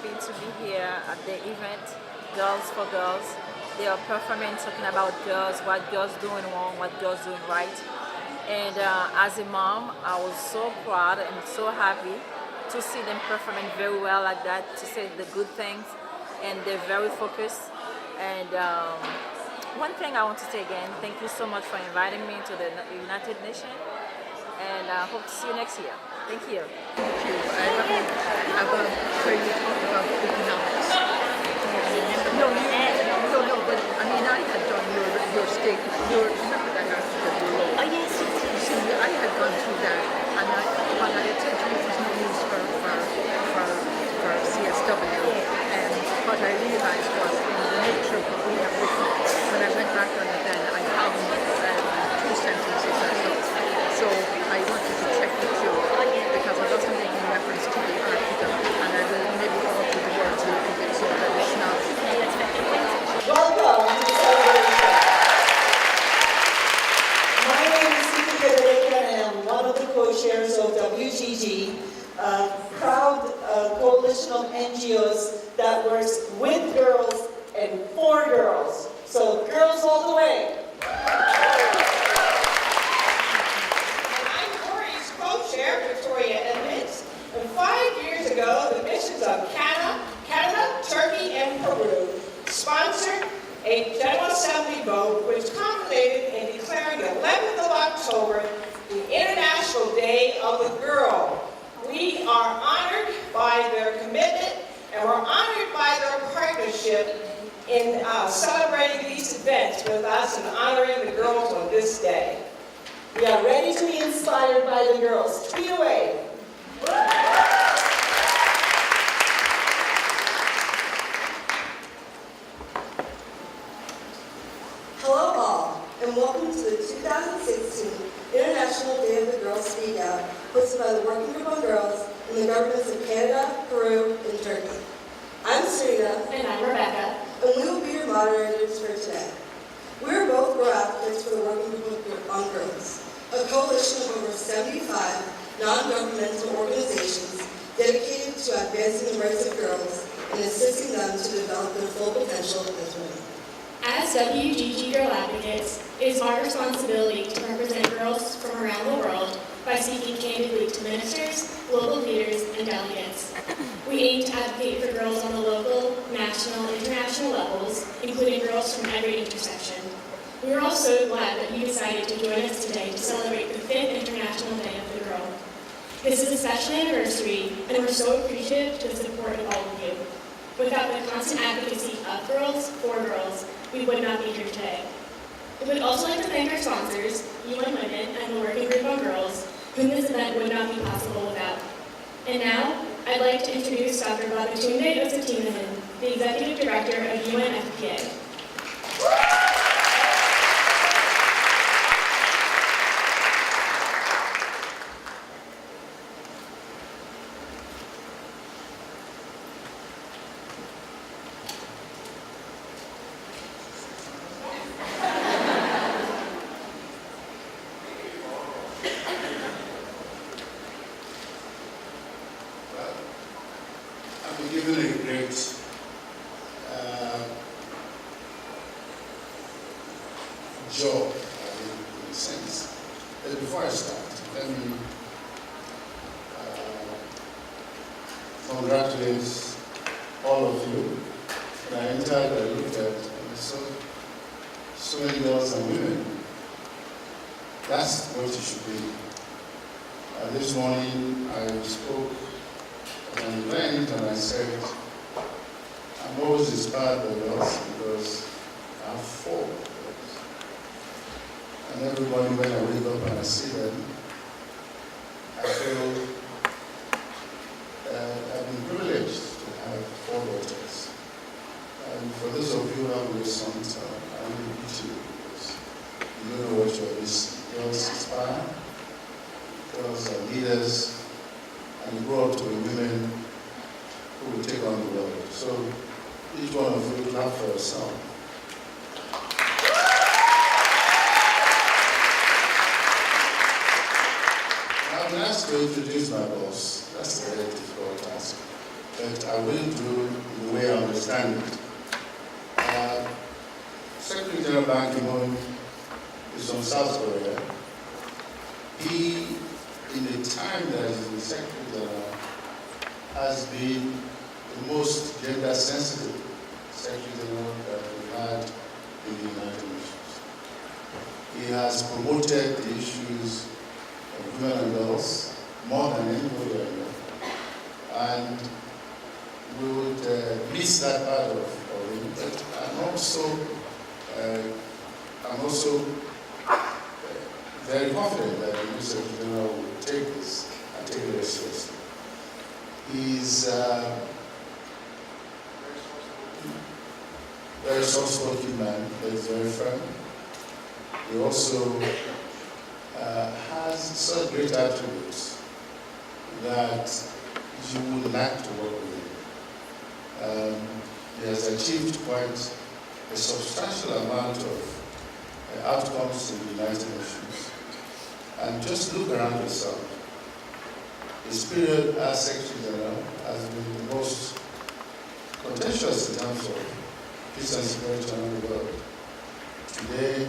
happy to be here at the event, Girls for Girls. They are performing, talking about girls, what girls doing wrong, what girls doing right. And as a mom, I was so proud and so happy to see them performing very well like that, to say the good things, and they're very focused. And one thing I want to say again, thank you so much for inviting me to the United Nations, and I hope to see you next year. Thank you. Thank you. I have a where you talk about economics. No, but I mean, I had done your statement. Remember that article below? Oh, yes. See, I had gone through that, and what I had said to you was no use for CSW, and what I realised was in the nature of what we have written, when I went back on it then, I found 2 sentences or so. So I wanted to check with you, because I wasn't making reference to the article, and I will maybe alter the words a little bit so that it's not. Welcome to the celebration. My name is Cynthia Baker, and I'm one of the co-chairs of WGG, a proud coalition of NGOs that works with girls and for girls. So girls all the way. And I'm Corey's co-chair, Victoria Edmonds. And 5 years ago, the missions of Canada, Turkey, and Peru sponsored a General Assembly vote which culminated in declaring the 11th of October the International Day of the Girl. We are honored by their commitment, and we're honored by their partnership in celebrating these events with us and honoring the girls on this day. We are ready to be inspired by the girls. Tweet away. Hello all, and welcome to the 2016 International Day of the Girl Speak Out, hosted by the Working Group on Girls and the governments of Canada, Peru, and Turkey. I'm Serena. And I'm Rebecca. And we will be your moderators for today. We are both girl advocates for the Working Group on Girls, a coalition of over 75 non-governmental organizations dedicated to advancing the rights of girls and assisting them to develop their full potential as women. As WGG Girl Advocates, it is our responsibility to represent girls from around the world by speaking candidly to ministers, local leaders, and delegates. We aim to advocate for girls on the local, national, and international levels, including girls from every intersection. We are also glad that you decided to join us today to celebrate the 5th International Day of the Girl. This is a special anniversary, and we're so appreciative to the support of all of you. Without the constant advocacy of girls, for girls, we would not be here today. We would also like to thank our sponsors, UN Women and the Working Group on Girls, whom this event would not be possible without. And now, I'd like to introduce Dr. Babatunde Osatinahan, the Executive Director of UNFPA. I've been given a great job, in a sense. But before I start, let me congratulate all of you. When I entered, I looked at so many girls and women. That's what it should be. This morning, I spoke at an event and I said, I'm always inspired by girls because I have 4 girls. And every morning when I wake up and I see them, I feel I've been privileged to have 4 daughters. And for those of you who have your sons, I really pity you because you don't know what you're missing. Girls inspire, girls are leaders, and you grow up to be women who will take on the world. So each one of you clap for yourself. I'm asked to introduce my boss. That's a very difficult task. But I I will do in the way I understand it. Secretary General Ban Ki-moon is from South Korea. He, in the time that he's been Secretary General, has been the most gender-sensitive Secretary General that we've had in the United Nations. He has promoted the issues of women and girls more than anybody I know. And we would miss that part of him. But I'm also very confident that the new Secretary General will take this and take it very seriously. He's very soft-spoken man, but he's very firm. He also has such great attributes that you would like to work with him. He has achieved quite a substantial amount of outcomes in the United Nations. And just look around yourself. His period as Secretary General has been the most contentious in terms of peace and security around the world. Today,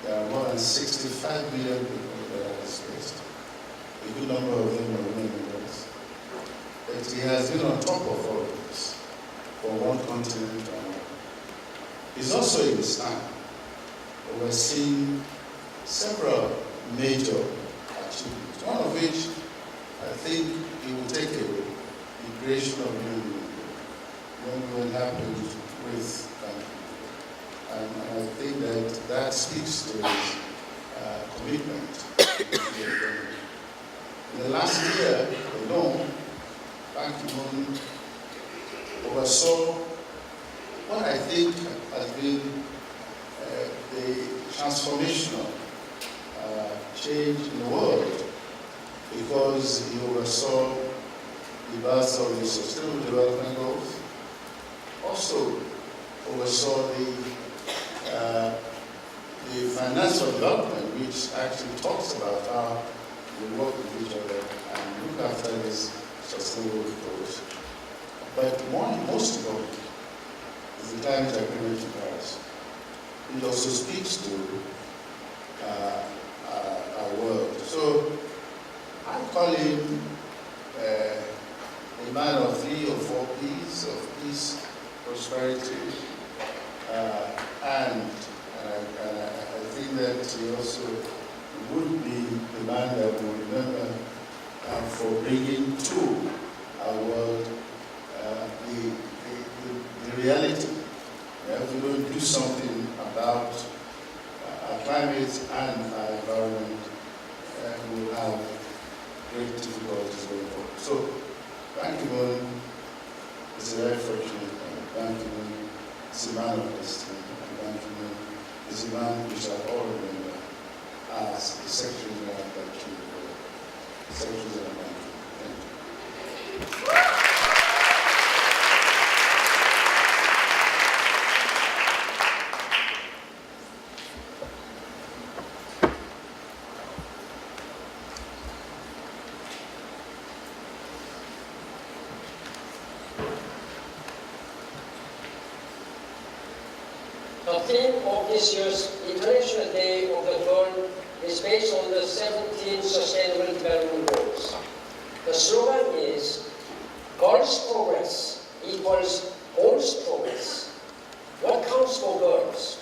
there are more than 65 million people that are displaced. A good number of them are women and girls. But he has been on top of all of this for one continent to another. He's also in his time. We're seeing several major achievements, one of which I think he will take away the creation of new when we will happen with and I think that speaks to his commitment to the economy. In the last year alone, Ban Ki-moon oversaw what I think has been the transformational change in the world, because he oversaw the birth of the Sustainable Development Goals, also oversaw the financial development, which actually talks about how we work with each other and look after this sustainable goals. But most importantly, is the climate agreement in Paris. It also speaks to our world. So I call him a man of 3 or 4 P's, of peace, prosperity, and I think that he also would be the man that we remember for bringing to our world the reality. If we don't do something about our climate and our environment, we will have great difficulties going forward. So, Ban Ki-moon is a very fortunate man. Ban Ki-moon is a man of destiny. Ban Ki-moon is a man we shall all remember as the Secretary General of the Secretary General Ban Ki-moon. Thank you. The theme of this year's International Day of the Girl is based on the 17 Sustainable Development Goals. The slogan is, "Girls' progress equals all's progress." What counts for girls?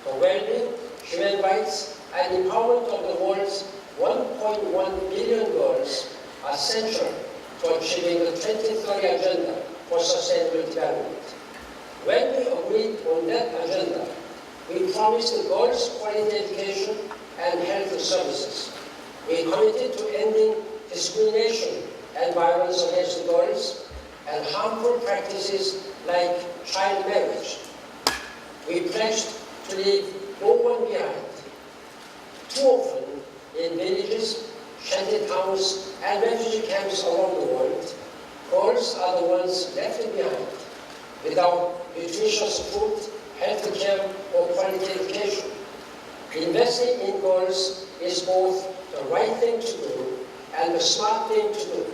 The well-being, human rights, and empowerment of the world's 1.1 billion girls are central to achieving the 2030 Agenda for Sustainable Development. When we agreed on that agenda, we promised the girls quality education and health services. We committed to ending discrimination and violence against girls and harmful practices like child marriage. We pledged to leave no one behind. Too often, in villages, shanty towns, and refugee camps around the world, girls are the ones left behind, without nutritious food, health care, or quality education. Investing in girls is both the right thing to do and the smart thing to do.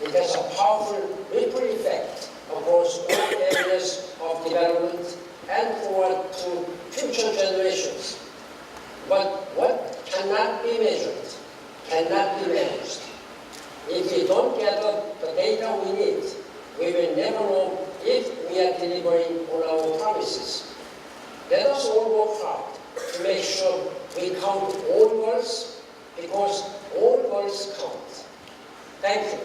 It has a powerful ripple effect across all areas of development and forward to future generations. But what cannot be measured cannot be managed. If we don't gather the data we need, we will never know if we are delivering on our promises. Let us all work hard to make sure we count all girls, because all girls count. Thank you.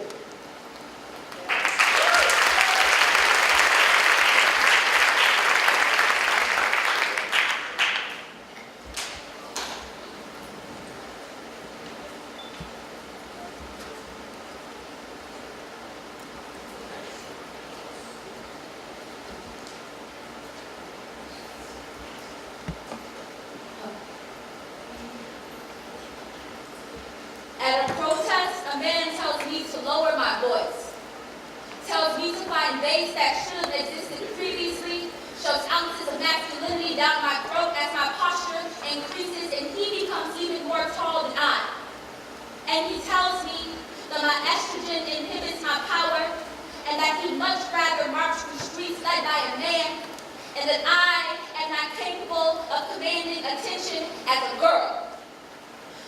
At a protest, a man tells me to lower my voice, tells me to find bass that should have existed previously, shoves ounces of masculinity down my throat as my posture increases and he becomes even more tall than I. And he tells me that my estrogen inhibits my power and that he'd much rather march through streets led by a man, and that I am not capable of commanding attention as a girl.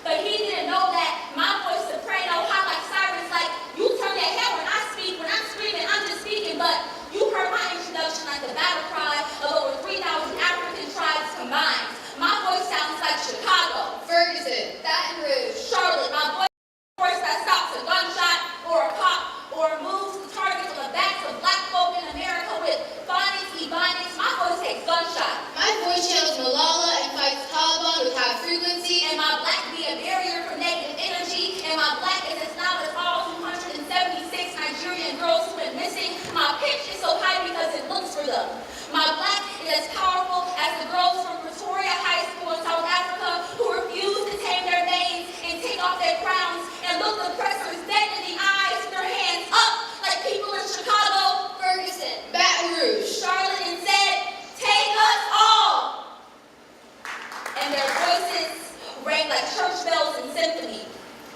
But he didn't know that my voice soprano, hot like sirens, like, you turn your head when I speak. When I'm screaming, I'm just speaking. But you heard my introduction like the battle cry of over 3,000 African tribes combined. My voice sounds like Chicago, Ferguson, Baton Rouge, Charlotte. My voice that stops a gunshot or a cop or moves the target on the backs of black folk in America with phonics, ebonics. My voice takes gunshot. My voice channels Malala and fights Taliban with high frequency. And my black be a barrier for negative energy. And my black is as loud as all 276 Nigerian girls who went missing. My pitch is so high because it looks for them. My black is as powerful as the girls from Pretoria High School in South Africa who refuse to tame their manes and take off their crowns and look the oppressors dead in the eyes with their hands up like people in Chicago, Ferguson, Baton Rouge, Charlotte, and said, take us all. And their voices rang like church bells in symphony.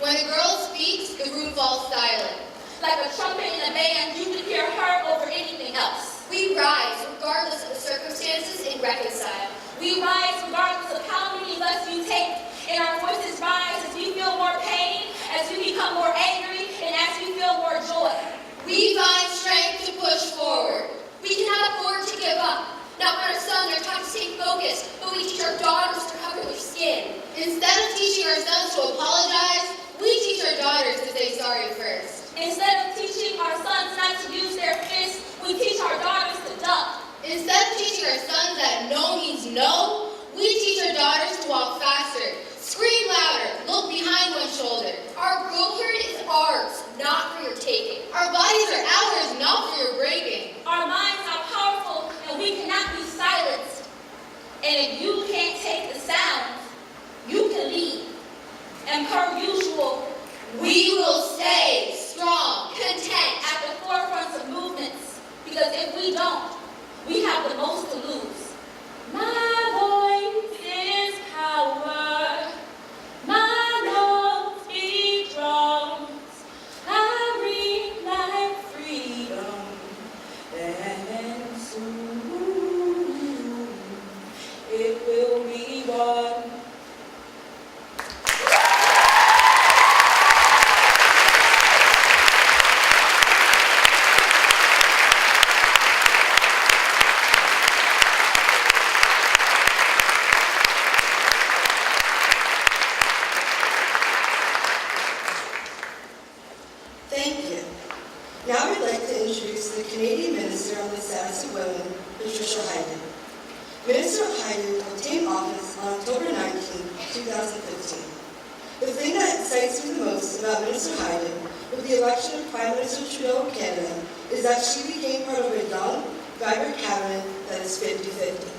When a girl speaks, the room falls silent. Like a trumpet in a band, you can hear her over anything else. We rise regardless of the circumstances and reconcile. We rise regardless of how many of us you take. And our voices rise as we feel more pain, as we become more angry, and as we feel more joy. We find strength to push forward. We cannot afford to give up. Not when our sons are taught to stay focused, but we teach our daughters to cover their skin. Instead of teaching our sons to apologize, we teach our daughters to say sorry first. Instead of teaching our sons not to use their fists, we teach our daughters to duck. Instead of teaching our sons that no means no, we teach our daughters to walk faster, scream louder, look behind one shoulder. Our girlhood is ours, not for your taking. Our bodies are ours, not for your breaking. Our minds are powerful, and we cannot be silenced. And if you can't take the sound, you can leave. And per usual, we will stay strong, content, at the forefront of movements. Because if we don't, we have the most to lose. My voice is power. My notes beat drums. I ring like freedom. And soon it will be won. Thank you. Now we'd like to introduce the Canadian Minister on the Status of Women, Patricia Hayden. Minister Hayden obtained office on October 19, 2015. The thing that excites me the most about Minister Hayden with the election of Prime Minister Trudeau of Canada is that she became part of a young, vibrant cabinet that is 50-50.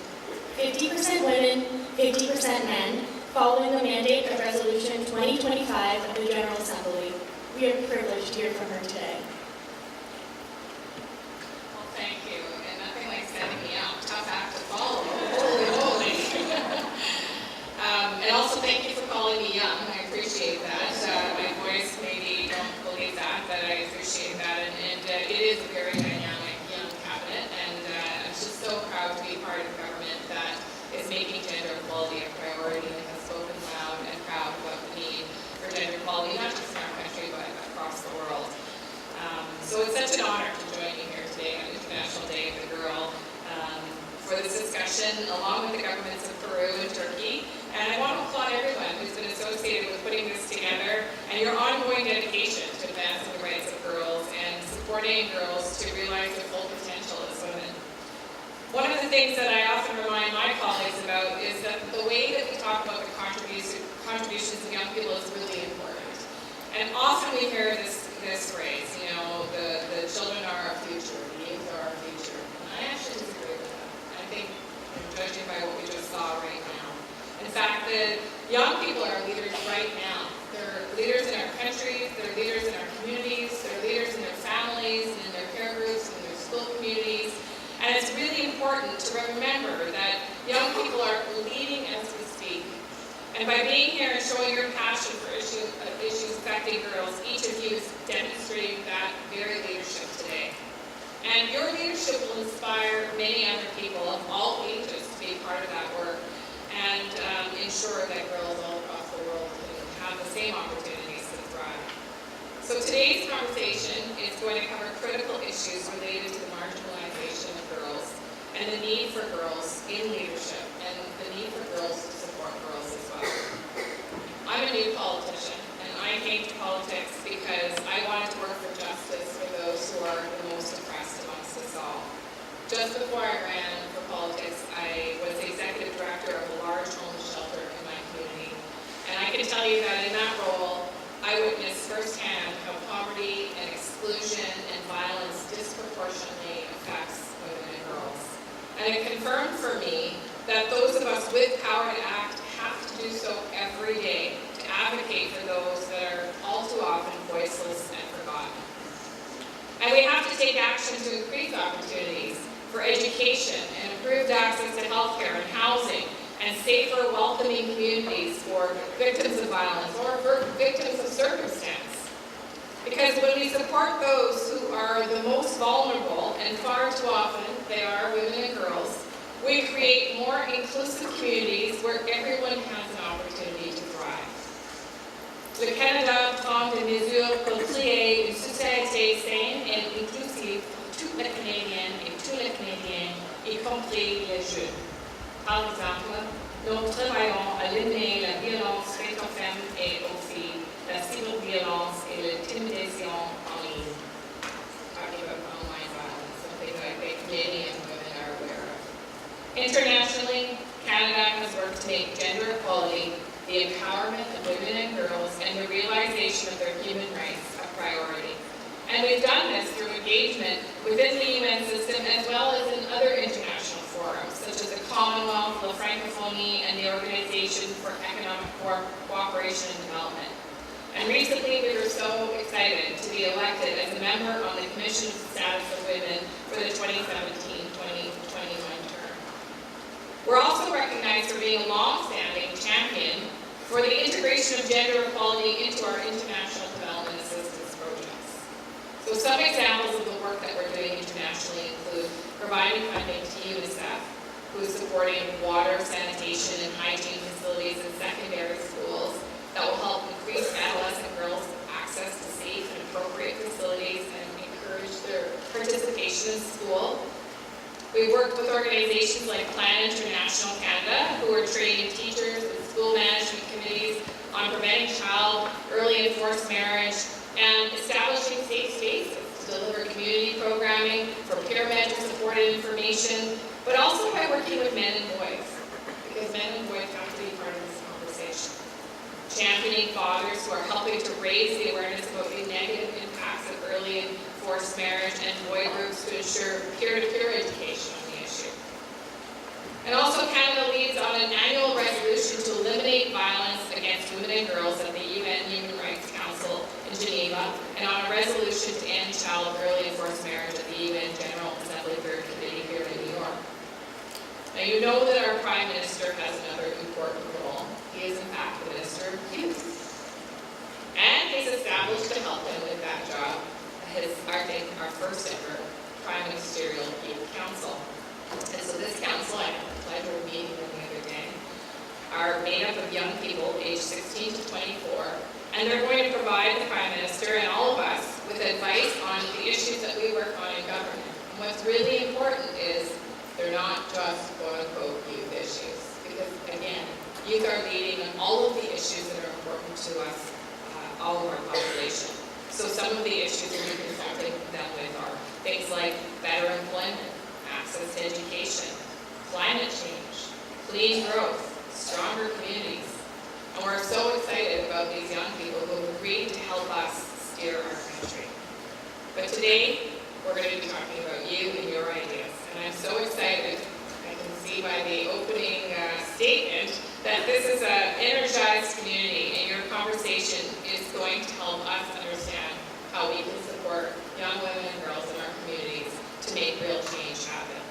50% women, 50% men, following the mandate of Resolution 2025 of the General Assembly. We are privileged to hear from her today. Well, thank you. And nothing like setting me up. Tough act to follow. Holy. And also thank you for calling me young. I appreciate that. My voice, maybe you don't believe that, but I appreciate that. putting this together and your ongoing dedication to advancing the rights of girls and supporting girls to realize their full potential as women. One of the things that I often remind my colleagues about is that the way that we talk about the contributions of young people is really important. And often we hear this phrase, you know, the children are our future, the youth are our future. And I actually disagree with that. I think, judging by what we just saw right now. In fact, the young people are leaders right now. They're leaders in our countries, they're leaders in our communities, they're leaders in their families, and in their care groups, and in their school communities. And it's really important to remember that young people are leading as we speak. And by being here and showing your passion for issues affecting girls, each of you is demonstrating that very leadership today. And your leadership will inspire many other people of all ages to be part of that work and ensure that girls all across the world can have the same opportunities to thrive. So today's conversation is going to cover critical issues related to the marginalization of girls and the need for girls in leadership and the need for girls to support girls as well. I'm a new politician, and I came to politics because I wanted to work for justice for those who are the most oppressed amongst us all. Just before I ran for politics, I was the executive director of a large homeless shelter in my community. And I can tell you that in that role, I witnessed firsthand how poverty and exclusion and violence disproportionately affects women and girls. And it confirmed for me that those of us with power to act have to do so every day to advocate for those that are all too often voiceless and forgotten. And we have to take action to increase opportunities for education and improved access to healthcare and housing and safer, welcoming communities for victims of violence or for victims of circumstance. Because when we support those who are the most vulnerable, and far too often they are women and girls, we create more inclusive communities where everyone has an opportunity to thrive. Le Canada prend des mesures pour créer une société saine et inclusive pour toutes les Canadiennes et tous les Canadiens, y compris les jeunes. Par exemple, nous travaillons à éliminer la violence faite aux femmes et aux filles, la cyberviolence et l'intimidation en ligne. Talking about online violence, something that I think many women are aware of. Internationally, Canada has worked to make gender equality, the empowerment of women and girls, and the realization of their human rights a priority. And we've done this through engagement within the UN system as well as in other international forums, such as the Commonwealth, La Francophonie, and the Organization for Economic Cooperation and Development. And recently we were so excited to be elected as a member on the Commission on the Status of Women for the 2017-2021 term. We're also recognized for being a long-standing champion for the integration of gender equality into our international development assistance projects. So some examples of the work that we're doing internationally include providing funding to UNICEF, who is supporting water, sanitation, and hygiene facilities in secondary schools that will help increase adolescent girls' access to safe and appropriate facilities and encourage their participation in school. We worked with organizations like Plan International Canada, who are training teachers and school management committees on preventing child early and forced marriage and establishing safe spaces to deliver community programming for peer-mentor-supported information, but also by working with men and boys, because men and boys have to be part of this conversation. Championing fathers who are helping to raise the awareness about the negative impacts of early and forced marriage, and boy groups to ensure peer-to-peer education on the issue. And also Canada leads on an annual resolution to eliminate violence against women and girls at the UN Human Rights Council in Geneva, and on a resolution to end child early and forced marriage at the UN General Assembly Third Committee here in New York. Now you know that our Prime Minister has another important role. He is in fact the Minister of Youth. And he's established to help him with that job our first ever Prime Ministerial Youth Council. And so this council, I had the pleasure of meeting them the other day, are made up of young people aged 16 to 24, and they're going to provide the Prime Minister and all of us with advice on the issues that we work on in government. And what's really important is they're not just quote-unquote youth issues, because again, youth are leading on all of the issues that are important to us, all of our population. So some of the issues that we've confronted them with are things like better employment, access to education, climate change, clean growth, stronger communities. And we're so excited about these young people who have agreed to help us steer our country. But today, we're going to be talking about you and your ideas. And I'm so excited, I can see by the opening statement, that this is an energized community, and your conversation is going to help us understand how we can support young women and girls in our communities to make real change happen.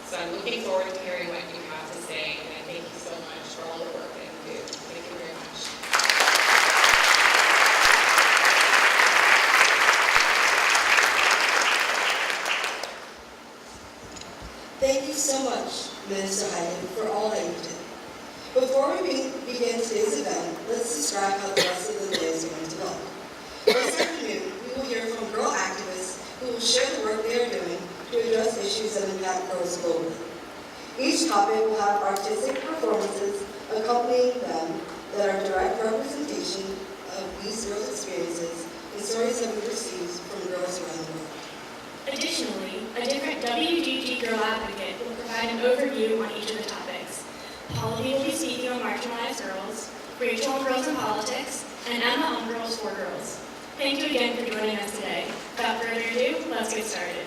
So I'm looking forward to hearing what you have to say, and I thank you so much for all the work that you do. Thank you very much. Thank you so much, Minister Hyden, for all that you did. Before we begin today's event, let's describe how the rest of the day is going to look. This afternoon, we will hear from girl activists who will share the work they are doing to address issues that impact girls globally. Each topic will have artistic performances accompanying them that are direct representation of these girls' experiences and stories that we receive from girls around the world. Additionally, a different WGG Girl Advocate will provide an overview on each of the topics. Polly will be speaking on marginalized girls, Rachel on girls in politics, and Emma on girls for girls. Thank you again for joining us today. Without further ado, let's get started.